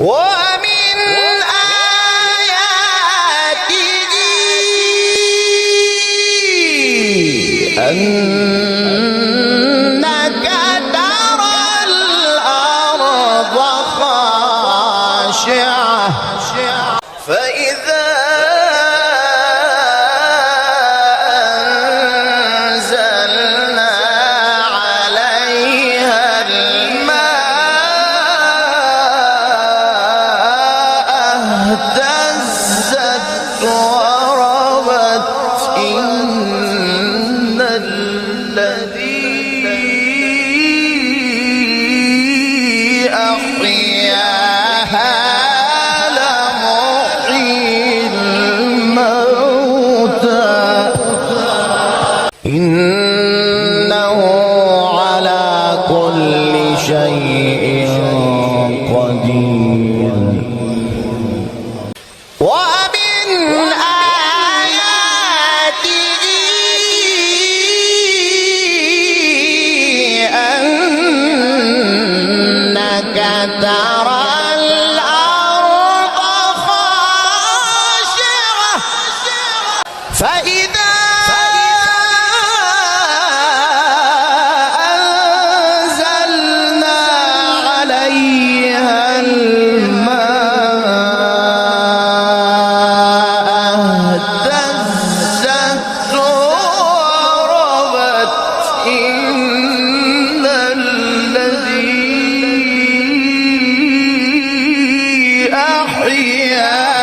ومن آياته أنك ترى الأرض خاشعة فإذا أنزلنا عليها الماء اهتزت وربت إن الذي أحياها لمحيي الموتى إنه على كل شيء قدير ومن آياته أنك ترى الأرض خاشعة فإذا أنزلنا عليها الماء اهتزت وربت إن الذي أحياها